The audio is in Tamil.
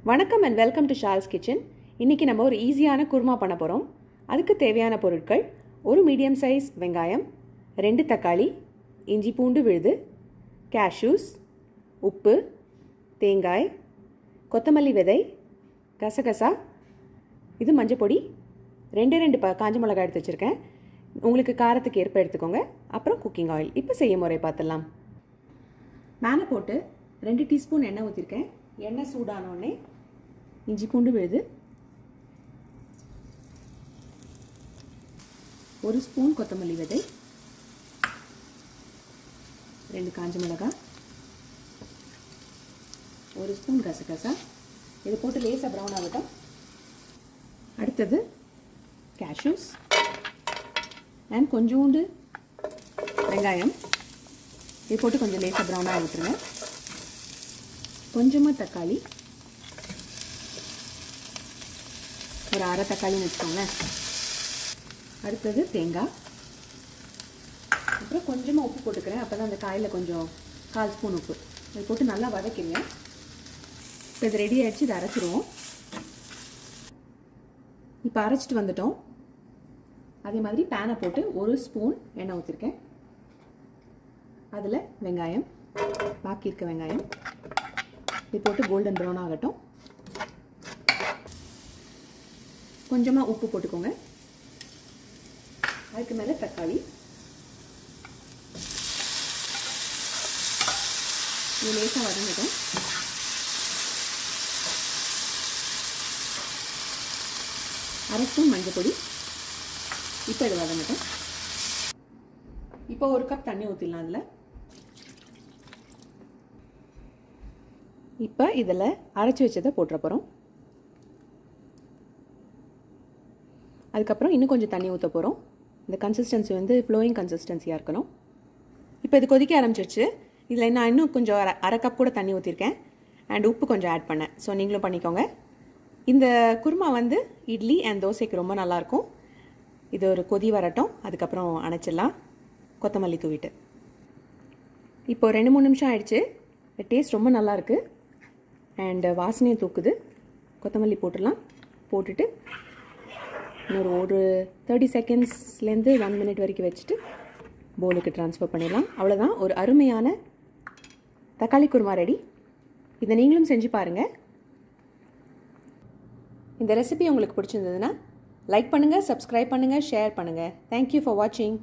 வணக்கம் and welcome to shawls kitchen. இன்றைக்கி நம்ம ஒரு ஈஸியான குருமா பண்ண போகிறோம். அதுக்கு தேவையான பொருட்கள்: ஒரு மீடியம் சைஸ் வெங்காயம், 2 தக்காளி, இஞ்சி பூண்டு விழுது, கேஷ்யூஸ், உப்பு, தேங்காய், கொத்தமல்லி விதை, கசகசா, இது மஞ்சப்பொடி, 2 காஞ்ச மிளகாய் எடுத்து வச்சுருக்கேன். உங்களுக்கு காரத்துக்கு ஏற்ப எடுத்துக்கோங்க. அப்புறம் குக்கிங் ஆயில். இப்போ செய்ய முறை பார்த்துடலாம். மேலே போட்டு 2 டீஸ்பூன் எண்ணெய் ஊற்றிருக்கேன். எண்ணெய் சூடானோடனே இஞ்சி பூண்டு விழுது, 1 ஸ்பூன் கொத்தமல்லி விதை, 2 காஞ்ச மிளகாய், 1 ஸ்பூன் கசகசா. இது போட்டு லேசாக ப்ரௌன் ஆகட்டும். அடுத்தது கேஷ்யூஸ் அண்ட் கொஞ்சோண்டு வெங்காயம். இது போட்டு கொஞ்சம் லேசாக ப்ரௌனாக விட்டுருங்க. கொஞ்சமாக தக்காளி, ஒரு அரை தக்காளின்னு வச்சுக்கோங்களேன். அடுத்தது தேங்காய். அப்புறம் கொஞ்சமாக உப்பு போட்டுக்கிறேன். அப்போ தான் அந்த காயில் கொஞ்சம் 1/4 ஸ்பூன் உப்பு. இது போட்டு நல்லா வதக்கிங்க. இப்போ இது ரெடி ஆகிடுச்சு. இதை அரைச்சிடுவோம். இப்போ அரைச்சிட்டு வந்துட்டோம். அதே மாதிரி பேனை போட்டு 1 ஸ்பூன் எண்ணெய் ஊற்றிருக்கேன். அதில் வெங்காயம், பாக்கி இருக்க வெங்காயம் இது போட்டு கோல்டன் ப்ரௌன் ஆகட்டும். கொஞ்சமாக உப்பு போட்டுக்கோங்க. அதுக்கு மேலே தக்காளி. இது லேசாக வதங்கட்டும். அரை ஸ்பூன் மஞ்சள் பொடி. இப்போ இது வதங்கட்டும். இப்போ 1 கப் தண்ணி ஊற்றிடலாம். அதில் இப்போ இதில் அரைச்சி வச்சதை போட்டுற போகிறோம். அதுக்கப்புறம் இன்னும் கொஞ்சம் தண்ணி ஊற்ற போகிறோம். இந்த கன்சிஸ்டன்சி வந்து ஃப்ளோயிங் கன்சிஸ்டன்சியாக இருக்கணும். இப்போ இது கொதிக்க ஆரம்பிச்சிருச்சு. இதில் நான் இன்னும் கொஞ்சம் அரை கப் கூட தண்ணி ஊற்றிருக்கேன். அண்ட் உப்பு கொஞ்சம் ஆட் பண்ணேன். ஸோ நீங்களும் பண்ணிக்கோங்க. இந்த குருமா வந்து இட்லி அண்ட் தோசைக்கு ரொம்ப நல்லாயிருக்கும். இது ஒரு கொதி வரட்டும். அதுக்கப்புறம் அணைச்சிடலாம். கொத்தமல்லி தூவிட்டு இப்போ 2-3 நிமிஷம் ஆயிடுச்சு. டேஸ்ட் ரொம்ப நல்லாயிருக்கு அண்ட் வாசனையும் தூக்குது. கொத்தமல்லி போட்டுடலாம். போட்டுட்டு இன்னொரு 30 செகண்ட்ஸ்லேருந்து 1 மினிட் வரைக்கும் வச்சுட்டு பவுலுக்கு ட்ரான்ஸ்ஃபர் பண்ணிடலாம். அவ்வளோதான், ஒரு அருமையான தக்காளி குருமா ரெடி. இதை நீங்களும் செஞ்சு பாருங்கள். இந்த ரெசிபி உங்களுக்கு பிடிச்சிருந்ததுன்னா லைக் பண்ணுங்கள், சப்ஸ்கிரைப் பண்ணுங்கள், ஷேர் பண்ணுங்கள். தேங்க்யூ ஃபார் வாட்சிங்.